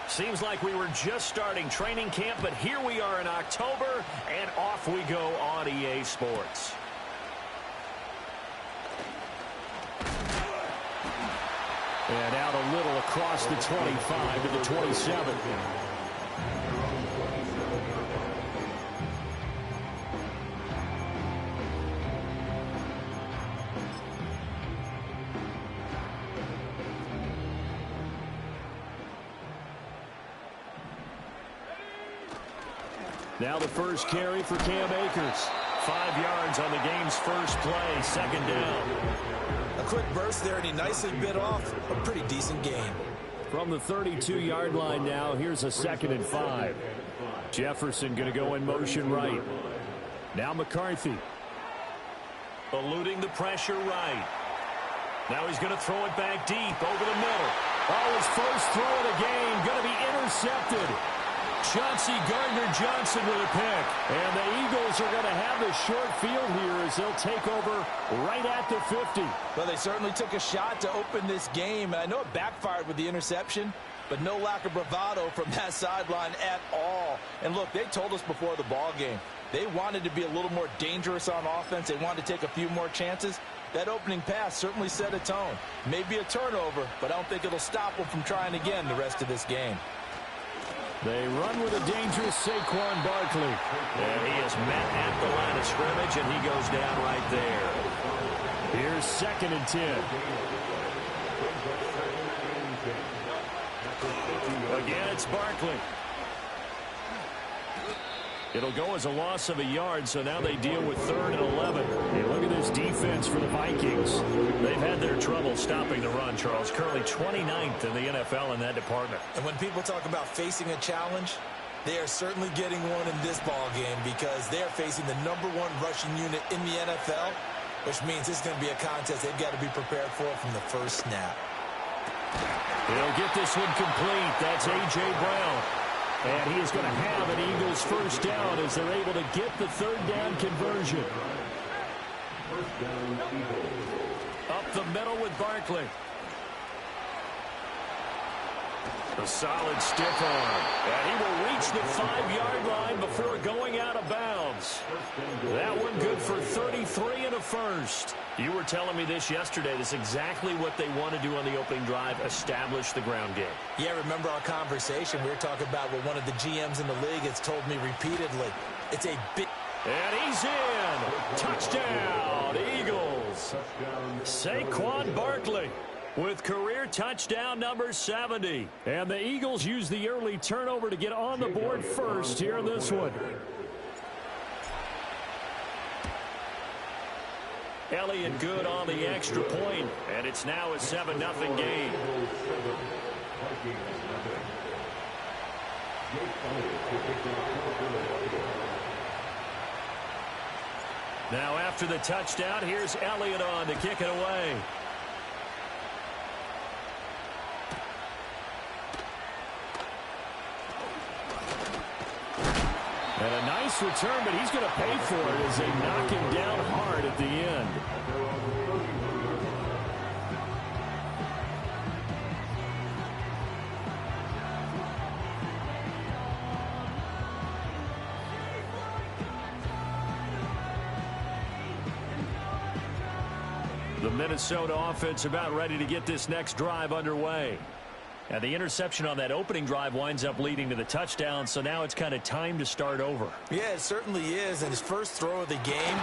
Seems like we were just starting training camp, but here we are in October, and off we go on EA Sports. And out a little across the 25 to the 27. Now the first carry for Cam Akers. 5 yards on the game's first play, second down. A quick burst there, and he nicely bit off a pretty decent gain. From the 32-yard line now, here's a 2nd and 5. Jefferson going to go in motion right. Now McCarthy. Eluding the pressure right. Now he's going to throw it back deep over the middle. Oh, his first throw of the game going to be intercepted. Chauncey Gardner-Johnson with a pick. And the Eagles are going to have the short field here as they'll take over right at the 50. Well, they certainly took a shot to open this game. And I know it backfired with the interception, but no lack of bravado from that sideline at all. And look, they told us before the ball game, they wanted to be a little more dangerous on offense. They wanted to take a few more chances. That opening pass certainly set a tone. Maybe a turnover, but I don't think it'll stop them from trying again the rest of this game. They run with a dangerous Saquon Barkley. And he is met at the line of scrimmage, and he goes down right there. Here's 2nd and 10. Again, it's Barkley. It'll go as a loss of a yard, so now they deal with 3rd and 11. Hey, look at this defense for the Vikings. They've had their trouble stopping the run, Charles. Currently 29th in the NFL in that department. And when people talk about facing a challenge, they are certainly getting one in this ball game because they are facing the #1 rushing unit in the NFL, which means it's going to be a contest they've got to be prepared for from the first snap. He'll get this one complete. That's A.J. Brown. And he is going to have an Eagles first down as they're able to get the 3rd down conversion. Up the middle with Barkley. A solid stiff arm. And he will reach the 5-yard line before going out of bounds. That one good for 33 and a first. You were telling me this yesterday. This is exactly what they want to do on the opening drive, establish the ground game. Yeah, remember our conversation. We were talking about what one of the GMs in the league has told me repeatedly. It's a big... And he's in. Touchdown, Eagles. Saquon Barkley with career touchdown number 70. And the Eagles use the early turnover to get on the board first here in this one. Elliott good on the extra point, and it's now a 7-0 game. Now after the touchdown, here's Elliott on to kick it away. And a nice return, but he's going to pay for it as they knock him down hard at the end. The Minnesota offense about ready to get this next drive underway. And the interception on that opening drive winds up leading to the touchdown, so now it's kind of time to start over. Yeah, it certainly is, and his first throw of the game.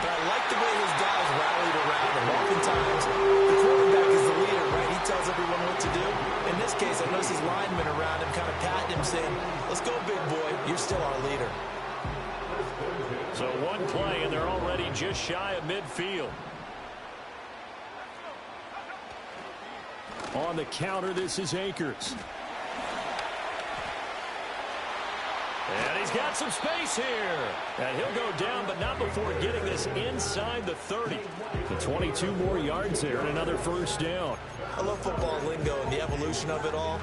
But I like the way his guys rallied around him. Oftentimes, the quarterback is the leader, right? He tells everyone what to do. In this case, I noticed his linemen around him kind of patting him, saying, let's go, big boy. You're still our leader. So one play, and they're already just shy of midfield. On the counter, this is Akers. And he's got some space here. And he'll go down, but not before getting this inside the 30. The 22 more yards there and another first down. I love football lingo and the evolution of it all.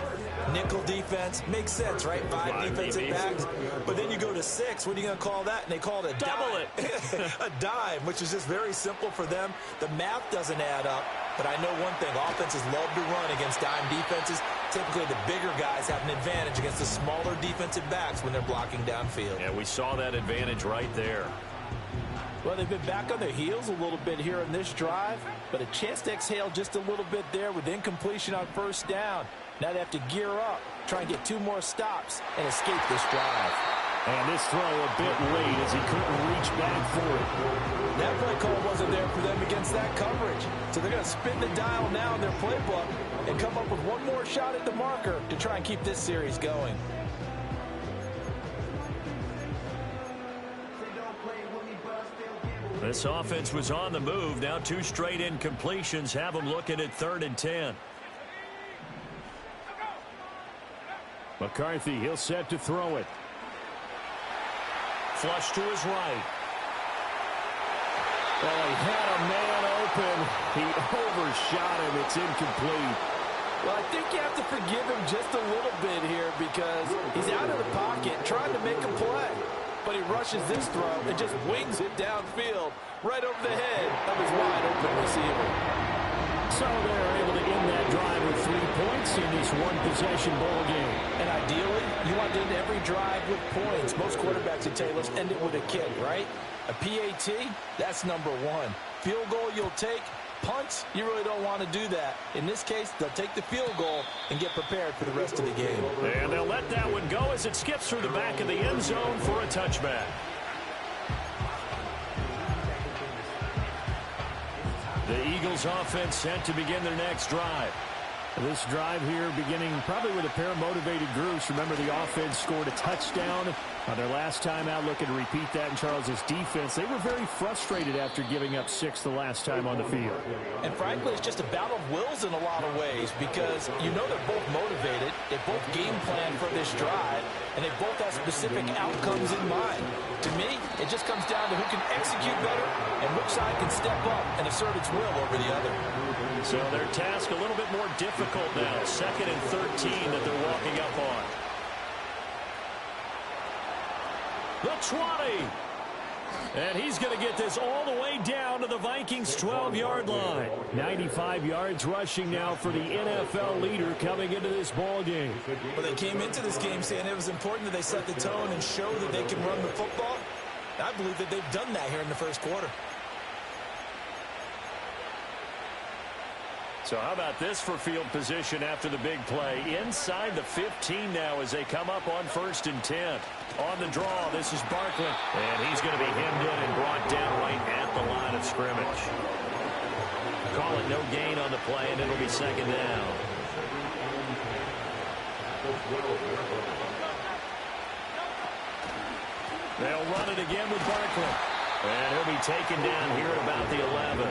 Nickel defense makes sense, right? Five defensive backs. But then you go to 6. What are you going to call that? And they call it a double dime. A dime, which is just very simple for them. The math doesn't add up. But I know one thing. Offenses love to run against dime defenses. Typically, the bigger guys have an advantage against the smaller defensive backs when they're blocking downfield. Yeah, we saw that advantage right there. Well, they've been back on their heels a little bit here in this drive, but a chance to exhale just a little bit there with incompletion on first down. Now they have to gear up, try and get 2 more stops, and escape this drive. And this throw a bit late as he couldn't reach back for it. That play call wasn't there for them against that coverage. So they're going to spin the dial now in their playbook and come up with one more shot at the marker to try and keep this series going. This offense was on the move. Now 2 straight incompletions have them looking at 3rd and 10. McCarthy, he'll set to throw it. Flush to his right. Well, he had a man open. He overshot him. It's incomplete. Well, I think you have to forgive him just a little bit here because he's out of the pocket trying to make a play. But he rushes this throw and just wings it downfield right over the head of his wide-open receiver. So they're able to end that drive with 3 points in this one-possession ball game. And ideally, you want to end every drive with points. Most quarterbacks would tell you, let's end it with a kick, right? A PAT, that's number 1. Field goal you'll take. Punts, you really don't want to do that. In this case, they'll take the field goal and get prepared for the rest of the game. And they'll let that one go as it skips through the back of the end zone for a touchback. The Eagles offense set to begin their next drive. This drive here beginning probably with a pair of motivated groups. Remember, the offense scored a touchdown on their last time out, looking to repeat that in Charles's defense. They were very frustrated after giving up 6 the last time on the field. And frankly, it's just a battle of wills in a lot of ways because you know they're both motivated. They both game plan for this drive, and they both have specific outcomes in mind. To me, it just comes down to who can execute better and which side can step up and assert its will over the other. So their task a little bit more difficult now. 2nd and 13 that they're walking up on. The 20. And he's going to get this all the way down to the Vikings' 12-yard line. 95 yards rushing now for the NFL leader coming into this ball game. Well, they came into this game saying it was important that they set the tone and show that they can run the football. I believe that they've done that here in the first quarter. So how about this for field position after the big play? Inside the 15 now as they come up on 1st and 10. On the draw, this is Barkley. And he's going to be hemmed in and brought down right at the line of scrimmage. Call it no gain on the play, and it'll be 2nd down. They'll run it again with Barkley. And he'll be taken down here at about the 11.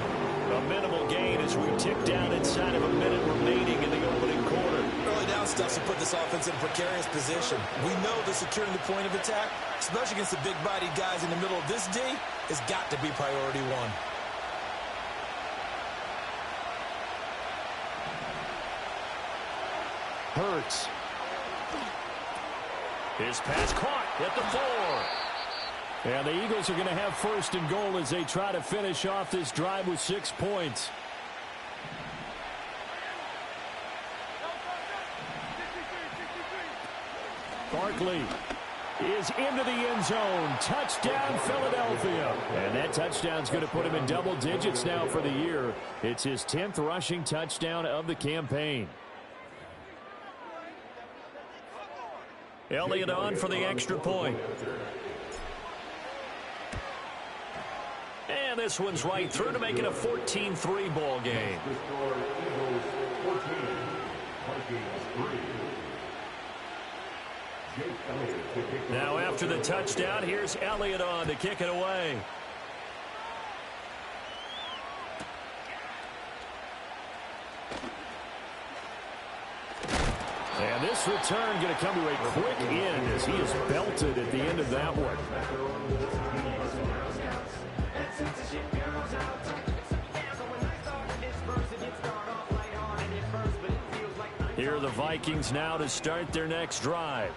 A minimal gain as we tick down inside of a minute remaining in the opening quarter. Early down stuff to put this offense in a precarious position. We know that securing the point of attack, especially against the big-bodied guys in the middle of this D, has got to be priority 1. Hurts. His pass caught at the 4. And the Eagles are going to have 1st and goal as they try to finish off this drive with 6 points. Barkley is into the end zone. Touchdown, Philadelphia. And that touchdown's going to put him in double digits now for the year. It's his 10th rushing touchdown of the campaign. Elliott on for the extra point. And this one's right through to make it a 14-3 ball game. Now after the touchdown, here's Elliott on to kick it away. And this return going to come to a quick end as he is belted at the end of that one. Here are the Vikings now to start their next drive.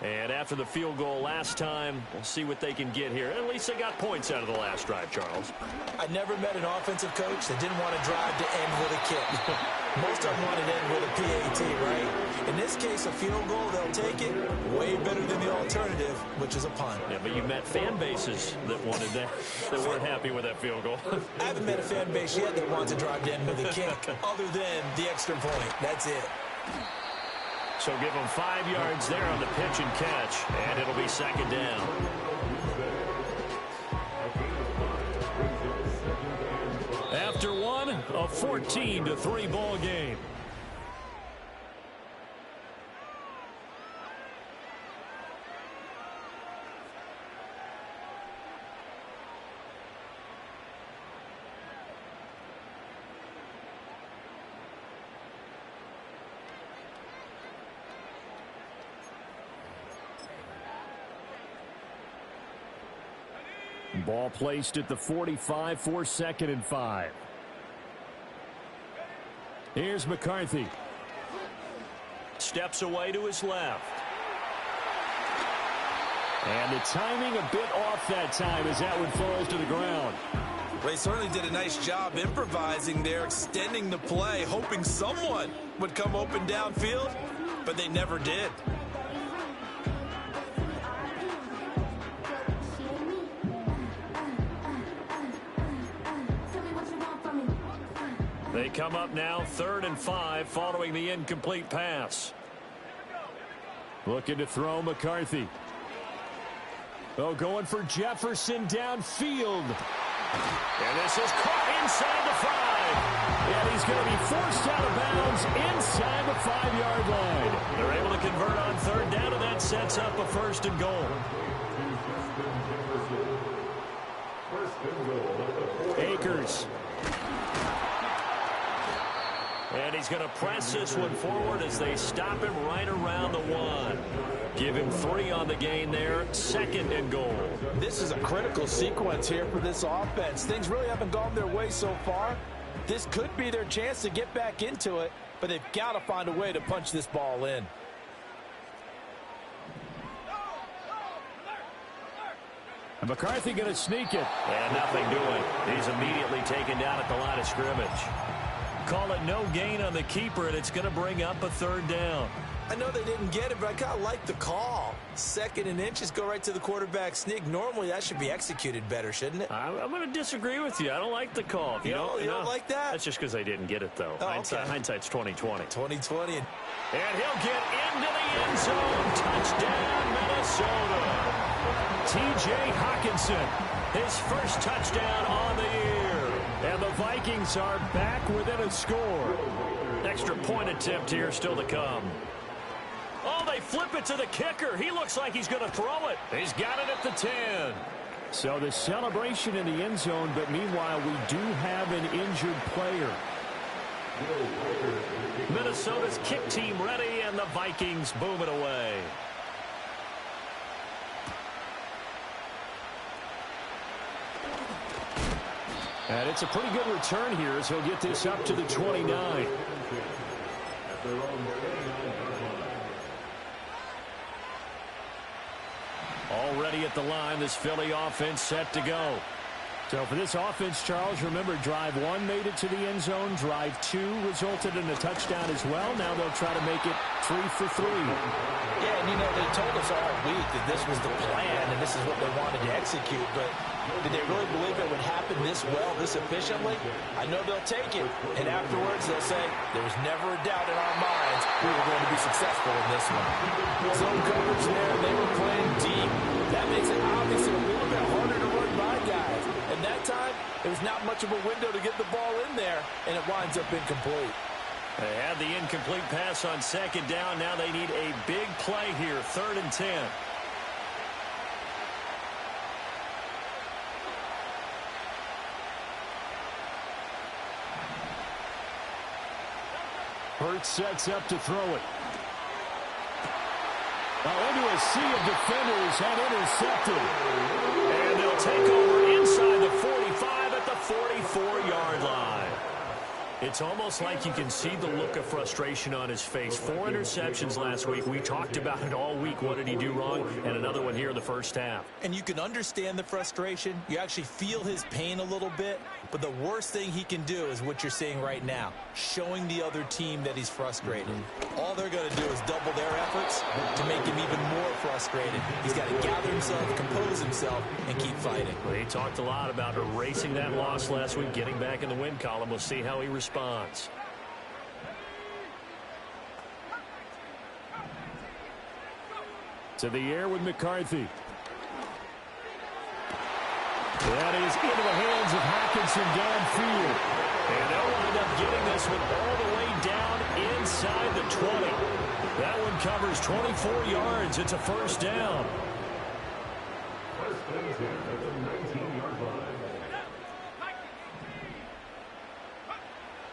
And after the field goal last time, we'll see what they can get here. At least they got points out of the last drive, Charles. I never met an offensive coach that didn't want to drive to end with a kick. Most of them wanted to end with a PAT, right? In this case, a field goal, they'll take it. Way better than the alternative, which is a punt. Yeah, but you met fan bases that wanted that, that weren't happy with that field goal. I haven't met a fan base yet that wants to drive to end with a kick, other than the extra point. That's it. So give them 5 yards there on the pitch and catch, and it'll be second down. After one, a 14-3 ball game. Ball placed at the 45 for 2nd and 5. Here's McCarthy. Steps away to his left. And the timing a bit off that time as that one falls to the ground. They certainly did a nice job improvising there, extending the play, hoping someone would come open downfield, but they never did. They come up now 3rd and 5 following the incomplete pass. Looking to throw McCarthy. Oh, going for Jefferson downfield. And this is caught inside the 5. And he's going to be forced out of bounds inside the 5-yard line. They're able to convert on 3rd down, and that sets up a 1st and goal. Akers. And he's going to press this one forward as they stop him right around the 1. Give him 3 on the gain there. 2nd and goal. This is a critical sequence here for this offense. Things really haven't gone their way so far. This could be their chance to get back into it, but they've got to find a way to punch this ball in. And McCarthy going to sneak it. And nothing doing. He's immediately taken down at the line of scrimmage. Call it no gain on the keeper, and it's going to bring up a 3rd down. I know they didn't get it, but I kind of like the call. 2nd and inches, go right to the quarterback sneak. Normally, that should be executed better, shouldn't it? I'm going to disagree with you. I don't like the call. You don't like that? That's just because they didn't get it, though. Oh, okay. Hindsight's 20/20. 20/20. And he'll get into the end zone. Touchdown, Minnesota. T.J. Hockenson, his first touchdown on the year. And the Vikings are back within a score. Extra point attempt here still to come. Oh, they flip it to the kicker. He looks like he's going to throw it. He's got it at the 10. So the celebration in the end zone, but meanwhile, we do have an injured player. Minnesota's kick team ready, and the Vikings boom it away. And it's a pretty good return here as he'll get this up to the 29. Already at the line, this Philly offense set to go. So for this offense, Charles, remember, drive 1 made it to the end zone. Drive 2 resulted in a touchdown as well. Now they'll try to make it 3 for 3. Yeah, and they told us all week that this was the plan and this is what they wanted to execute, but did they really believe it would happen this well, this efficiently? I know they'll take it, and afterwards they'll say, there was never a doubt in our minds we were going to be successful in this one. Zone coverage there, they were playing deep. That makes it obviously a little bit harder to run by guys. And that time, there was not much of a window to get the ball in there, and it winds up incomplete. They had the incomplete pass on 2nd down. Now they need a big play here, 3rd and 10. Hurts sets up to throw it. Into a sea of defenders and intercepted. And they'll take over inside the 45 at the 44-yard line. It's almost like you can see the look of frustration on his face. 4 interceptions last week. We talked about it all week. What did he do wrong? And another one here in the first half. And you can understand the frustration. You actually feel his pain a little bit. But the worst thing he can do is what you're seeing right now, showing the other team that he's frustrated. All they're going to do is double their efforts to make him even more frustrated. He's got to gather himself, compose himself, and keep fighting. Well, he talked a lot about erasing that loss last week, getting back in the win column. We'll see how he responds. To the air with McCarthy. That is into the hands of Hockenson downfield. And they'll wind up getting this one all the way down inside the 20. That one covers 24 yards. It's a first down.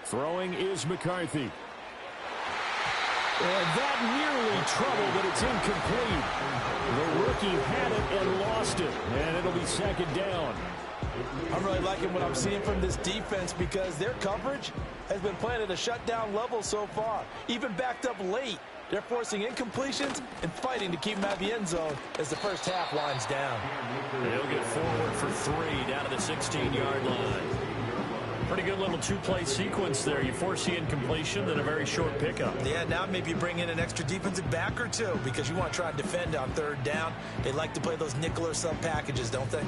Throwing is McCarthy. And that nearly trouble, but it's incomplete. The rookie had it and lost it, and it'll be second down. I'm really liking what I'm seeing from this defense because their coverage has been playing at a shutdown level so far. Even backed up late, they're forcing incompletions and fighting to keep them out of the end zone as the first half winds down. They'll get forward for 3 down to the 16-yard line. Pretty good little two-play sequence there. You force the incompletion, then a very short pickup. Yeah, now maybe bring in an extra defensive back or two because you want to try and defend on third down. They like to play those nickel or sub packages, don't they?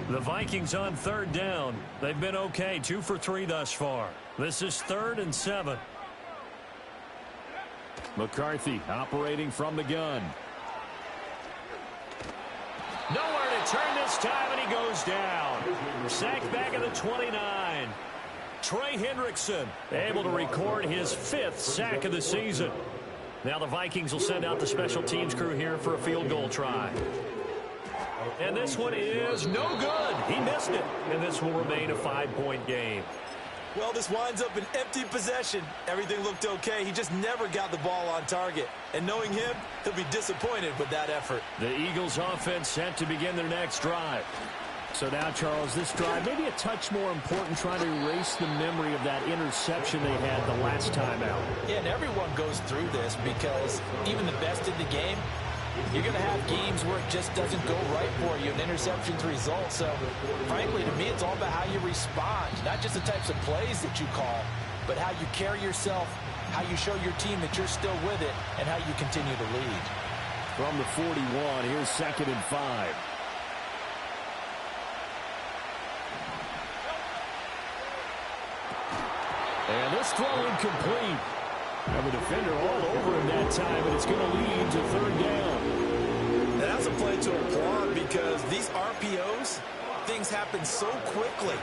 The Vikings on third down. They've been okay, 2 for 3 thus far. This is 3rd and 7. McCarthy operating from the gun. Nowhere to turn this time, and he goes down. Sacked back at the 29. Trey Hendrickson able to record his 5th sack of the season. Now the Vikings will send out the special teams crew here for a field goal try. And this one is no good. He missed it, and this will remain a 5-point game. Well, this winds up an empty possession. Everything looked okay. He just never got the ball on target. And knowing him, he'll be disappointed with that effort. The Eagles offense set to begin their next drive. So now, Charles, this drive maybe a touch more important, trying to erase the memory of that interception they had the last time out. Yeah, and everyone goes through this because even the best in the game, you're going to have games where it just doesn't go right for you, and interceptions result. So, frankly, to me, it's all about how you respond, not just the types of plays that you call, but how you carry yourself, how you show your team that you're still with it, and how you continue to lead. From the 41, here's 2nd and 5. And this throw incomplete. Have a defender all over him that time, and it's going to lead to 3rd down. And that's a play to applaud because these RPOs, things happen so quickly.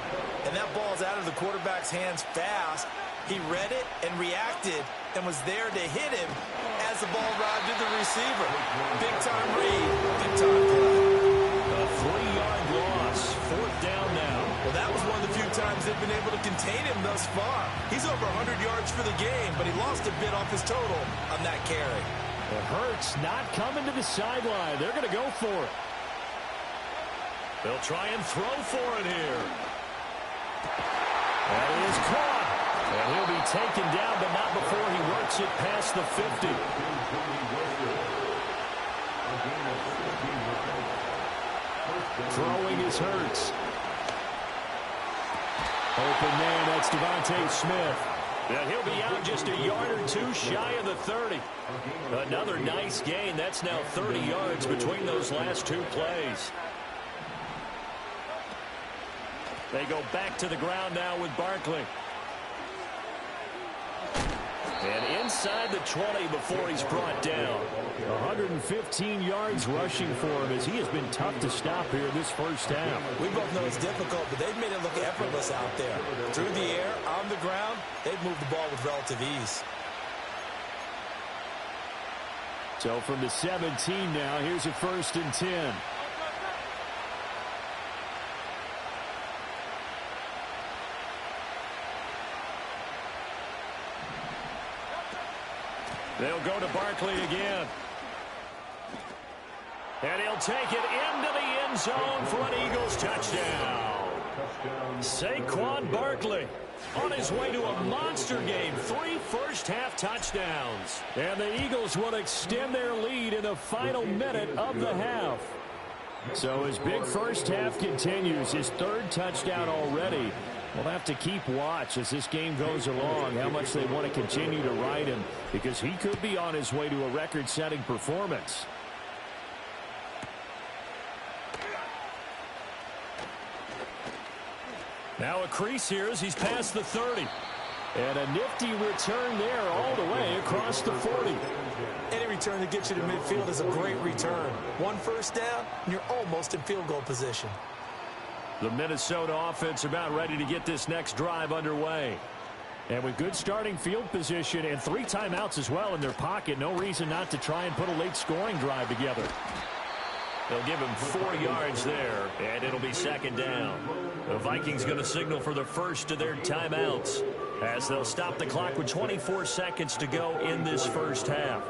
And that ball's out of the quarterback's hands fast. He read it and reacted and was there to hit him as the ball arrived to the receiver. Big-time read, big-time play. A 3-yard loss, 4th down now. Well, that was one of the few times they've been able to contain him thus far. He's over 100 yards for the game, but he lost a bit off his total on that carry. It hurts not coming to the sideline. They're going to go for it. They'll try and throw for it here. That is caught. And he'll be taken down, but not before he works it past the 50. Throwing is Hurts. Open man, that's Devontae Smith. And he'll be out just a yard or 2 shy of the 30. Another nice gain. That's now 30 yards between those last 2 plays. They go back to the ground now with Barkley. And inside the 20 before he's brought down. 115 yards rushing for him as he has been tough to stop here this first half. We both know it's difficult, but they've made it look effortless out there. Through the air, on the ground, they've moved the ball with relative ease. So from the 17 now, here's a 1st and 10. They'll go to Barkley again. And he'll take it into the end zone for an Eagles touchdown. Saquon Barkley on his way to a monster game. 3 first-half touchdowns. And the Eagles will extend their lead in the final minute of the half. So his big first half continues. His 3rd touchdown already. We'll have to keep watch as this game goes along, how much they want to continue to ride him, because he could be on his way to a record-setting performance. Now a crease here as he's past the 30. And a nifty return there all the way across the 40. Any return that gets you to midfield is a great return. 1 first down, and you're almost in field goal position. The Minnesota offense about ready to get this next drive underway. And with good starting field position and 3 timeouts as well in their pocket, no reason not to try and put a late scoring drive together. They'll give him 4 yards there, and it'll be 2nd down. The Vikings going to signal for the first of their timeouts as they'll stop the clock with 24 seconds to go in this first half.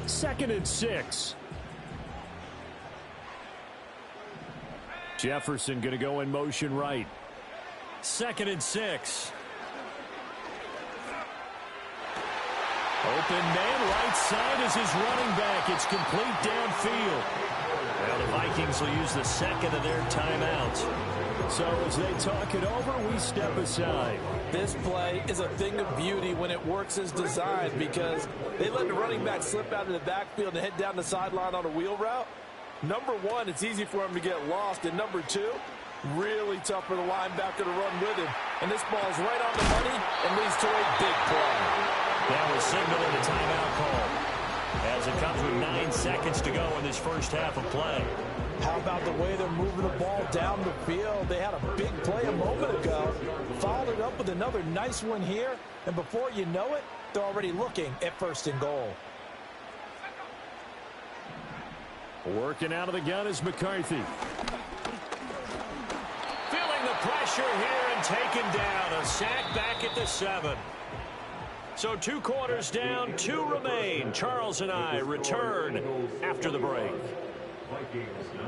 Second and 6. Jefferson going to go in motion right. 2nd and 6. Open man right side is his running back. It's complete downfield. Well, the Vikings will use the 2nd of their timeouts. So as they talk it over, we step aside. This play is a thing of beauty when it works as designed, because they let the running back slip out of the backfield and head down the sideline on a wheel route. Number 1, it's easy for him to get lost. And number 2, really tough for the linebacker to run with him. And this ball's right on the money and leads to a big play. Now we're signaling a timeout call as it comes with 9 seconds to go in this first half of play. How about the way they're moving the ball down the field? They had a big play a moment ago, followed it up with another nice one here, and before you know it, they're already looking at 1st and goal. Working out of the gun is McCarthy. Feeling the pressure here and taken down. A sack back at the 7. So 2 quarters down, 2 remain. Charles and I return after the break. Vikings 9.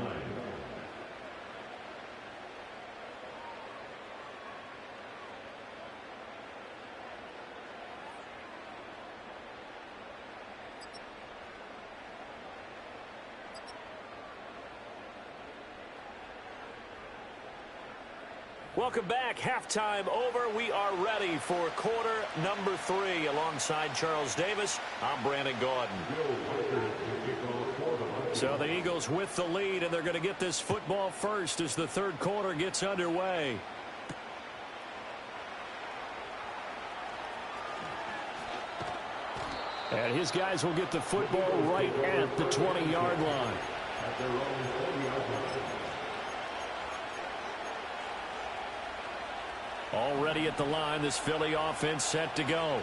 Welcome back. Halftime over. We are ready for quarter number 3. Alongside Charles Davis, I'm Brandon Gaudin. So the Eagles with the lead, and they're going to get this football first as the 3rd quarter gets underway. And his guys will get the football right at the 20-yard line. At their own 20-yard line. Already at the line, this Philly offense set to go.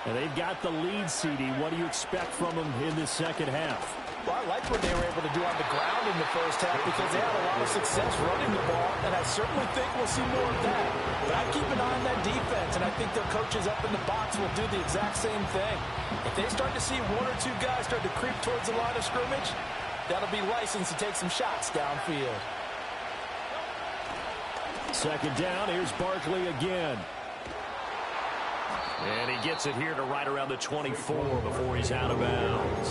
And they've got the lead, CD. What do you expect from them in the second half? Well, I like what they were able to do on the ground in the first half because they had a lot of success running the ball, and I certainly think we'll see more of that. But I keep an eye on that defense, and I think their coaches up in the box will do the exact same thing. If they start to see 1 or 2 guys start to creep towards the line of scrimmage, that'll be licensed to take some shots downfield. Second down, here's Barkley again. And he gets it here to right around the 24 before he's out of bounds.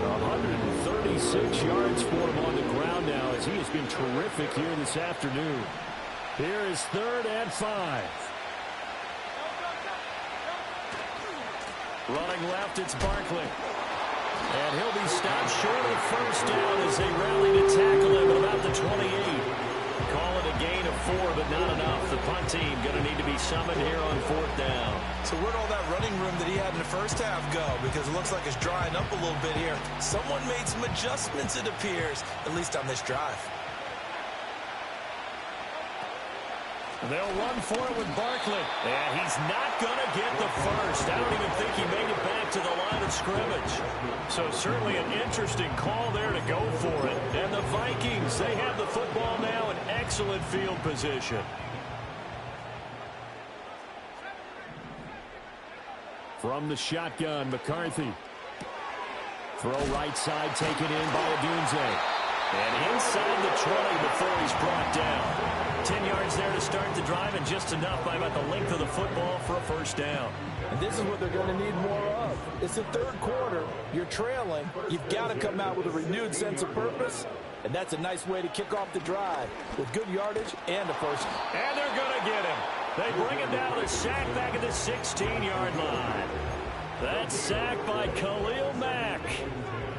136 yards for him on the ground now as he has been terrific here this afternoon. Here is 3rd and 5. Running left, it's Barkley. And he'll be stopped short of 1st down as they rally to tackle him at about the 28. Call it a gain of 4, but not enough. The punt team going to need to be summoned here on 4th down. So where'd all that running room that he had in the first half go? Because it looks like it's drying up a little bit here. Someone made some adjustments, it appears, at least on this drive. They'll run for it with Barkley. And he's not going to get the first. I don't even think he made it back to the line of scrimmage. So certainly an interesting call there to go for it. And the Vikings They have the football now in excellent field position. From the shotgun, McCarthy. Throw right side, taken in by Odunze. And inside the 20 before he's brought down. 10 yards there to start the drive, and just enough by about the length of the football for a first down. And this is what they're going to need more of. It's the third quarter. You're trailing. You've got to come out with a renewed sense of purpose. And that's a nice way to kick off the drive with good yardage and a first. And they're going to get him. They bring him down with a sack back at the 16-yard line. That's sacked by Khalil Mack.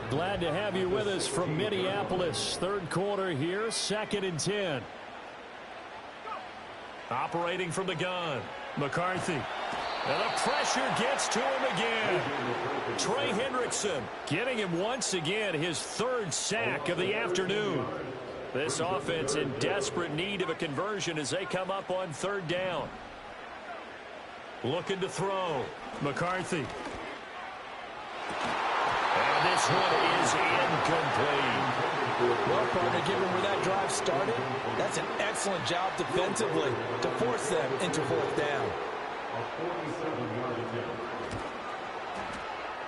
Glad to have you with us from Minneapolis. Third quarter here, 2nd and 10. Operating from the gun, McCarthy. And the pressure gets to him again. Trey Hendrickson getting him once again, his 3rd sack of the afternoon. This offense in desperate need of a conversion as they come up on 3rd down. Looking to throw. McCarthy. And this one is incomplete. Well, partner, given where that drive started, that's an excellent job defensively to force them into 4th down.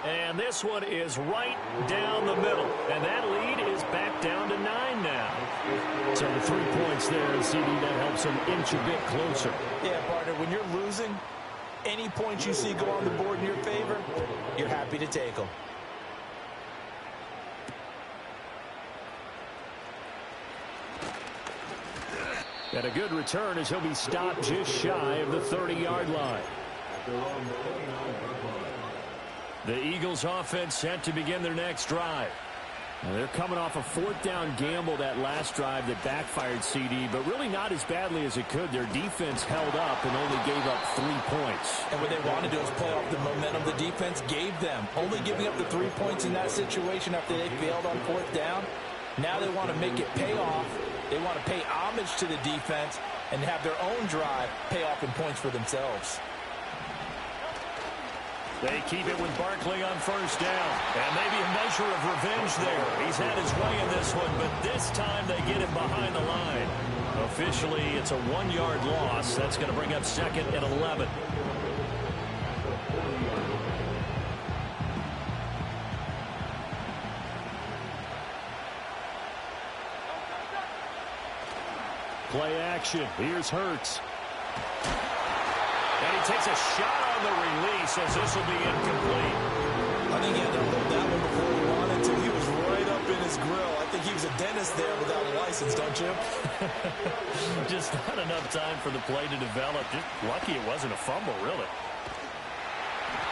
And this one is right down the middle. And that lead is back down to 9 now. So the 3 points there, CD, that helps them inch a bit closer. Yeah, partner, when you're losing, any points you see go on the board in your favor, you're happy to take them. And a good return as he'll be stopped just shy of the 30-yard line. The Eagles offense set to begin their next drive. Now they're coming off a 4th down gamble that last drive that backfired, CD, but really not as badly as it could. Their defense held up and only gave up 3 points. And what they want to do is play off the momentum the defense gave them. Only giving up the 3 points in that situation after they failed on 4th down. Now they want to make it pay off. They want to pay homage to the defense and have their own drive pay off in points for themselves. They keep it with Barkley on 1st down. And maybe a measure of revenge there. He's had his way in this one, but this time they get him behind the line. Officially, it's a 1-yard loss. That's going to bring up 2nd and 11. Play action. Here's Hurts. And he takes a shot on the release as this will be incomplete. I think he had to hold that one before he wanted to. He was right up in his grill. I think he was a dentist there without a license, don't you? Just not enough time for the play to develop. Just lucky it wasn't a fumble, really.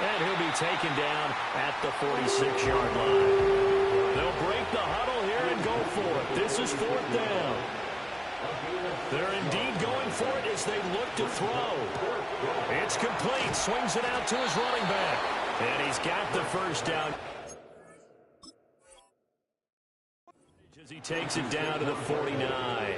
And he'll be taken down at the 46-yard line. They'll break the huddle here and go for it. This is 4th down. They're indeed going for it as they look to throw. It's complete. Swings it out to his running back. And he's got the 1st down. As he takes it down to the 49.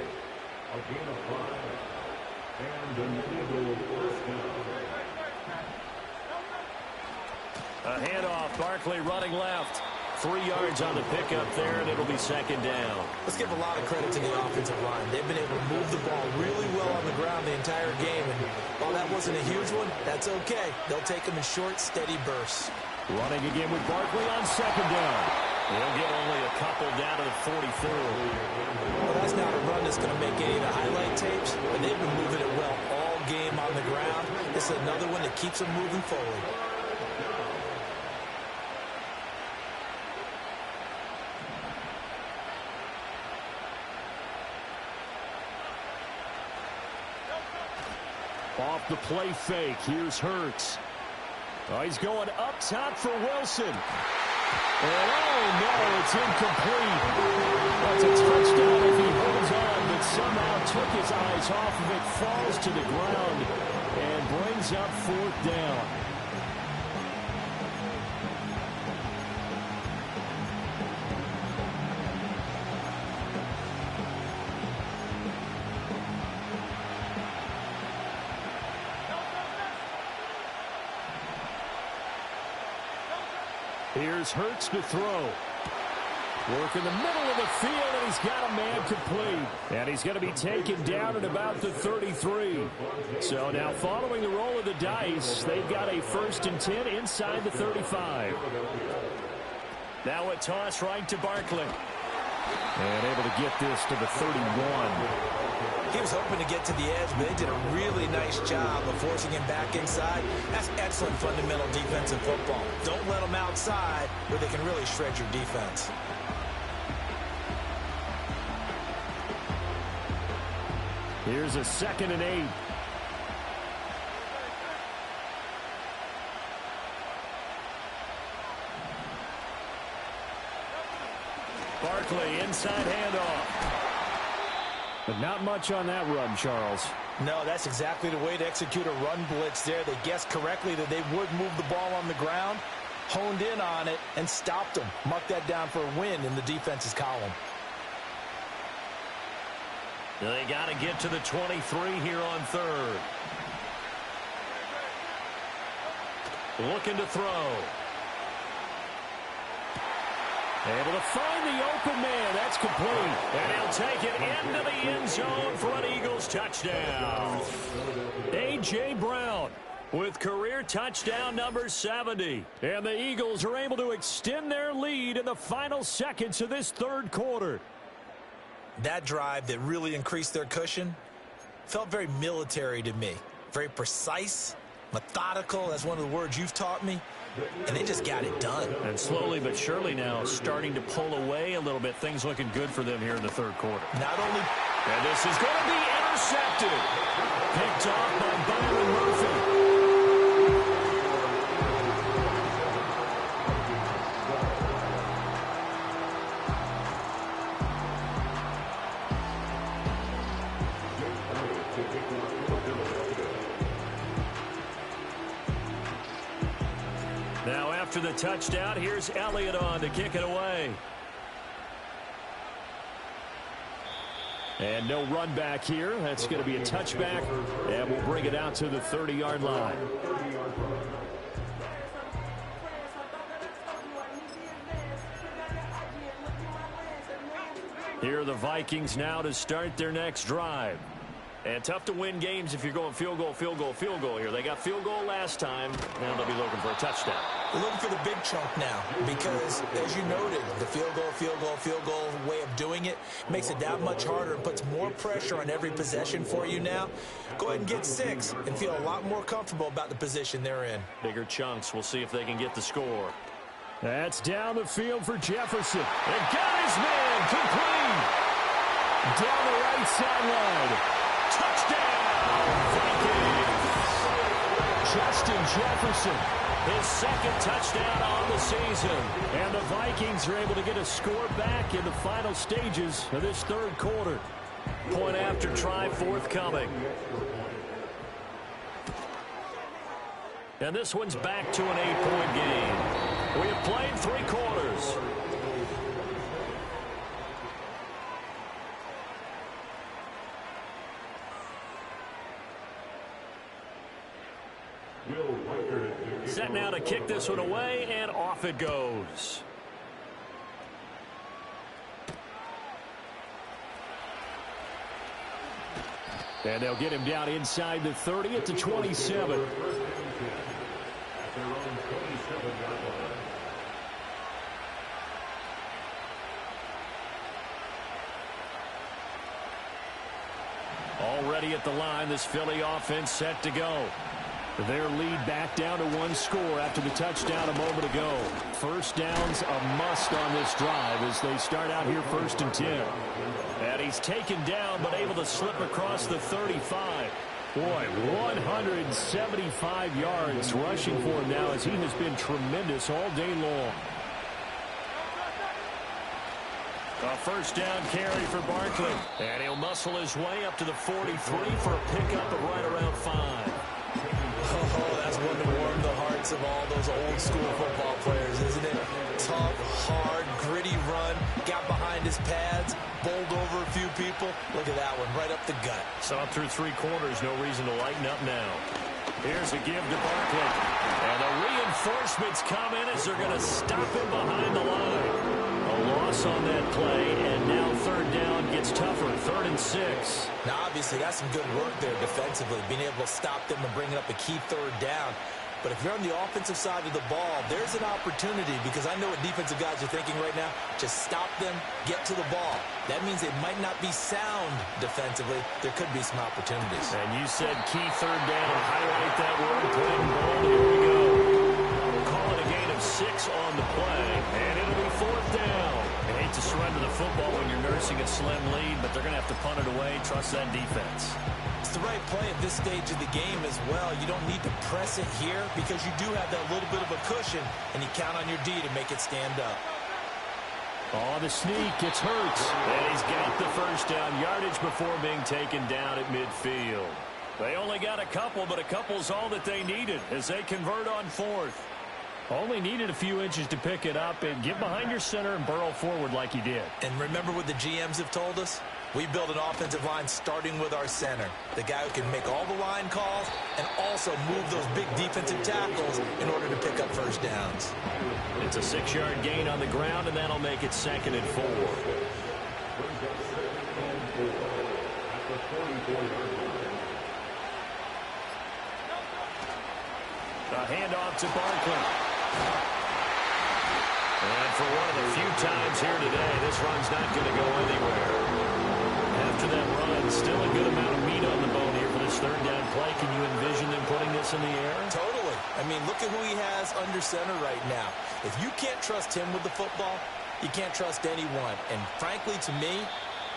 A handoff. Barkley running left. 3 yards on the pickup there, and it'll be 2nd down. Let's give a lot of credit to the offensive line. They've been able to move the ball really well on the ground the entire game. And while that wasn't a huge one, that's okay. They'll take them in short, steady bursts. Running again with Barkley on 2nd down. They'll get only a couple down to the 44. Well, that's not a run that's going to make any of the highlight tapes, but they've been moving it well all game on the ground. This is another one that keeps them moving forward. Off the play fake, here's Hurts. Oh, he's going up top for Wilson. And oh no, it's incomplete. That's a touchdown if he holds on, but somehow took his eyes off of it, falls to the ground, and brings up 4th down. Here's Hurts to throw. Work in the middle of the field, and he's got a man complete. And he's going to be taken down at about the 33. So now following the roll of the dice, they've got a 1st and 10 inside the 35. Now a toss right to Barkley. And able to get this to the 31. He was hoping to get to the edge, but they did a really nice job of forcing him back inside. That's excellent fundamental defensive football. Don't let them outside where they can really shred your defense. Here's a 2nd and 8. Barkley, inside handoff. But not much on that run, Charles. No, that's exactly the way to execute a run blitz there. They guessed correctly that they would move the ball on the ground, honed in on it, and stopped them. Mark that down for a win in the defense's column. They got to get to the 23 here on 3rd. Looking to throw. Able to find the open man. That's complete. And he'll take it into the end zone for an Eagles touchdown. A.J. Brown with career touchdown number 70. And the Eagles are able to extend their lead in the final seconds of this 3rd quarter. That drive that really increased their cushion felt very military to me. Very precise, methodical. That's one of the words you've taught me. And they just got it done. And slowly but surely now starting to pull away a little bit. Things looking good for them here in the 3rd quarter. Not only... And this is going to be intercepted. Picked off by Byron Murphy. Now after the touchdown, here's Elliott on to kick it away. And no run back here. That's going to be a touchback, and we'll bring it out to the 30-yard line. Here are the Vikings now to start their next drive. And tough to win games if you're going field goal, field goal, field goal here. They got field goal last time. Now they'll be looking for a touchdown. They're looking for the big chunk now because, as you noted, the field goal way of doing it makes it that much harder and puts more pressure on every possession for you now. Go ahead and get 6 and feel a lot more comfortable about the position they're in. Bigger chunks. We'll see if they can get the score. That's down the field for Jefferson. And got his man complete. Down the right sideline. Touchdown, Vikings! Justin Jefferson, his 2nd touchdown on the season. And the Vikings are able to get a score back in the final stages of this 3rd quarter. Point after try forthcoming. And this one's back to an 8-point game. We have played 3 quarters. Set now to kick this one away, and off it goes. And they'll get him down inside the 30 at the 27. Already at the line, this Philly offense set to go. Their lead back down to 1 score after the touchdown a moment ago. First down's a must on this drive as they start out here 1st and 10. And he's taken down but able to slip across the 35. Boy, 175 yards rushing for him now as he has been tremendous all day long. A first down carry for Barkley. And he'll muscle his way up to the 43 for a pickup of right around 5. Oh, that's one to warm the hearts of all those old school football players, isn't it? Tough, hard, gritty run, got behind his pads, bowled over a few people. Look at that one, right up the gut. Saw through 3 quarters, no reason to lighten up now. Here's a give to Barkley. And the reinforcements come in as they're going to stop him behind the line. A loss loss on that play, and now third down gets tougher, 3rd and 6. Now, obviously, that's some good work there defensively, being able to stop them and bringing up a key third down. But if you're on the offensive side of the ball, there's an opportunity, because I know what defensive guys are thinking right now. Just stop them, get to the ball. That means they might not be sound defensively. There could be some opportunities. And you said key third down. Highlight that word, put it in bold. Here we go. We'll call it a gain of 6 on the play, and it'll be 4th down. I hate to surrender the football when you're nursing a slim lead, but they're going to have to punt it away. Trust that defense. It's the right play at this stage of the game as well. You don't need to press it here because you do have that little bit of a cushion, and you count on your D to make it stand up. Oh, the sneak. It's Hurts. And he's got the first down yardage before being taken down at midfield. They only got a couple, but a couple's all that they needed as they convert on 4th. Only needed a few inches to pick it up and get behind your center and burrow forward like he did. And remember what the GMs have told us? We build an offensive line starting with our center, the guy who can make all the line calls and also move those big defensive tackles in order to pick up first downs. It's a 6-yard gain on the ground, and that'll make it 2nd and 4. A handoff to Barkley. And for one of the few times here today, this run's not going to go anywhere. After that run, still a good amount of meat on the bone here for this 3rd down play. Can you envision them putting this in the air? Totally. I mean, look at who he has under center right now. If you can't trust him with the football, you can't trust anyone. And frankly, to me,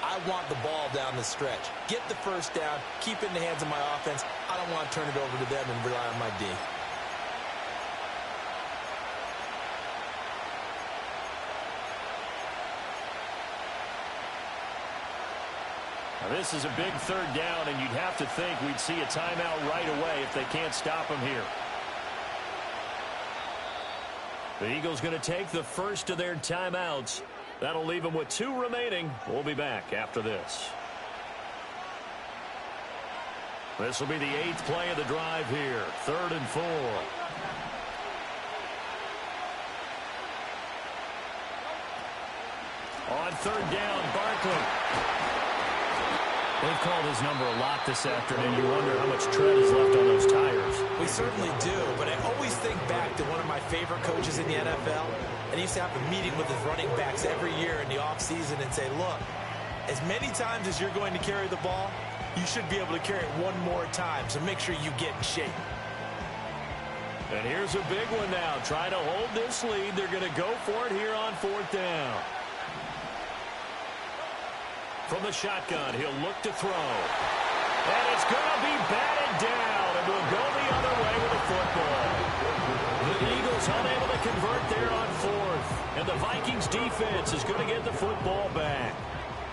I want the ball down the stretch. Get the first down, keep it in the hands of my offense. I don't want to turn it over to them and rely on my D. Now, this is a big 3rd down, and you'd have to think we'd see a timeout right away if they can't stop him here. The Eagles going to take the first of their timeouts. That'll leave them with 2 remaining. We'll be back after this. This will be the 8th play of the drive here. 3rd and 4. On 3rd down, Barkley. They've called his number a lot this afternoon. You wonder how much tread is left on those tires. We certainly do, but I always think back to one of my favorite coaches in the NFL, and he used to have a meeting with his running backs every year in the offseason and say, look, as many times as you're going to carry the ball, you should be able to carry it one more time, so make sure you get in shape. And here's a big one now. Trying to hold this lead. They're going to go for it here on 4th down. From the shotgun, he'll look to throw. And it's going to be batted down, and will go the other way with the football. The Eagles unable to convert there on 4th. And the Vikings defense is going to get the football back.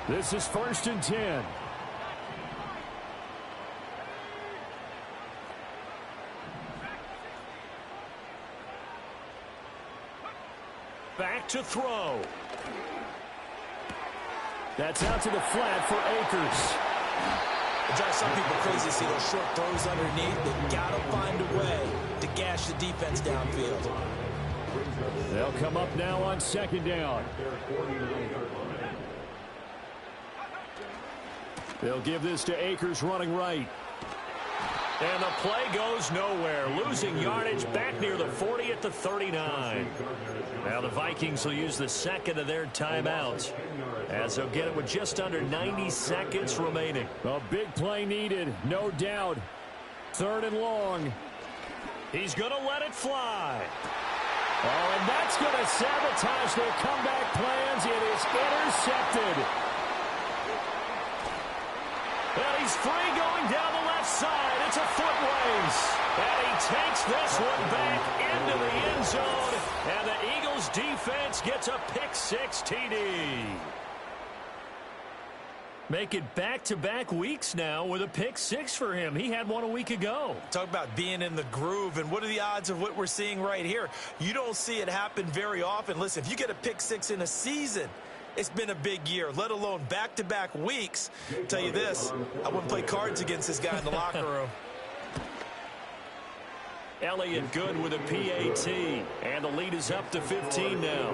This is 1st and 10. Back to throw. That's out to the flat for Akers. It drives some people crazy to see those short throws underneath. They've got to find a way to gash the defense downfield. They'll come up now on 2nd down. They'll give this to Akers running right. And the play goes nowhere. Losing yardage back near the 40 at the 39. Now the Vikings will use the 2nd of their timeouts, as they'll get it with just under 90 seconds remaining. A big play needed, no doubt. 3rd and long. He's going to let it fly. Oh, and that's going to sabotage their comeback plans. It is intercepted. And he's free going down the left side. It's a foot race. And he takes this one back into the end zone. And the Eagles defense gets a pick-6 TD. Make it back-to-back weeks now with a pick-6 for him. He had one a week ago. Talk about being in the groove, and what are the odds of what we're seeing right here? You don't see it happen very often. Listen, if you get a pick-6 in a season, it's been a big year, let alone back-to-back weeks. I'll tell you this, I wouldn't play cards against this guy in the locker room. Elliott good with a PAT, and the lead is up to 15 now.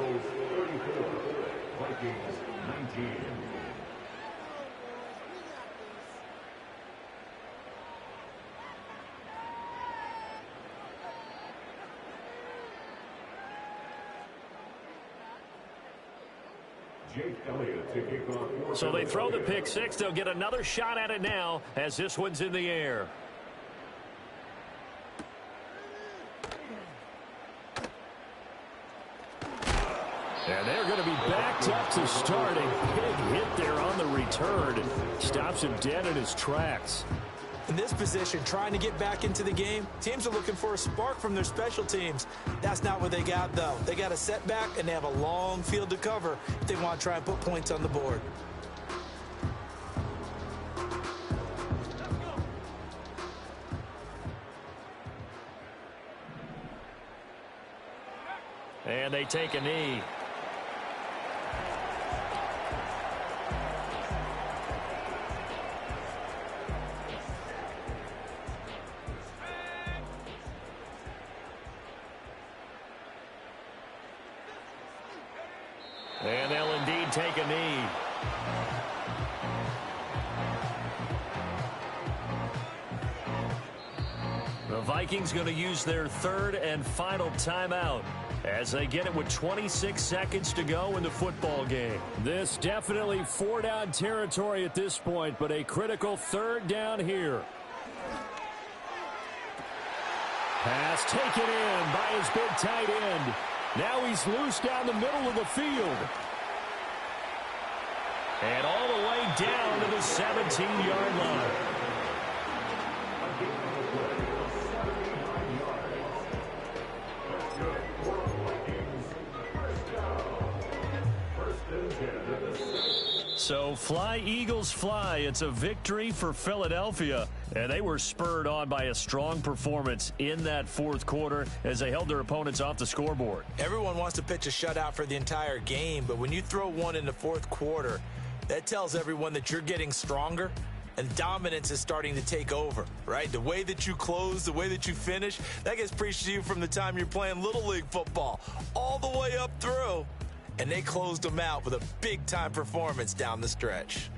So they throw the pick six. They'll get another shot at it now as this one's in the air. And they're going to be backed up to start. A big hit there on the return. Stops him dead in his tracks. In this position, trying to get back into the game, teams are looking for a spark from their special teams. That's not what they got, though. They got a setback, and they have a long field to cover if they want to try and put points on the board. And they take a knee. And they'll indeed take a knee. The Vikings going to use their third and final timeout as they get it with 26 seconds to go in the football game. This definitely four-down territory at this point, but a critical third down here. Pass taken in by his big tight end. Now he's loose down the middle of the field. And all the way down to the 17-yard line. So fly, Eagles, fly. It's a victory for Philadelphia. And they were spurred on by a strong performance in that fourth quarter as they held their opponents off the scoreboard. Everyone wants to pitch a shutout for the entire game, but when you throw one in the fourth quarter, that tells everyone that you're getting stronger and dominance is starting to take over, right? The way that you close, the way that you finish, that gets preached to you from the time you're playing Little League football all the way up through. And they closed them out with a big-time performance down the stretch.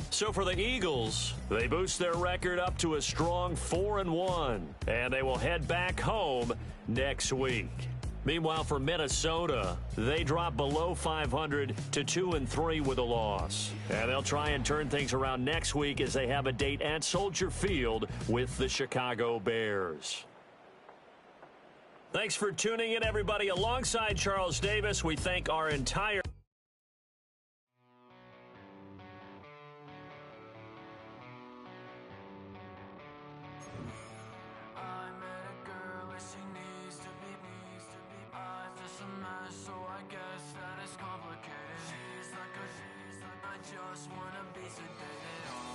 So for the Eagles, they boost their record up to a strong 4-1, and they will head back home next week. Meanwhile, for Minnesota, they drop below 500 to 2-3 with a loss. And they'll try and turn things around next week as they have a date at Soldier Field with the Chicago Bears. Thanks for tuning in, everybody. Alongside Charles Davis, we thank our entire just wanna be sedated.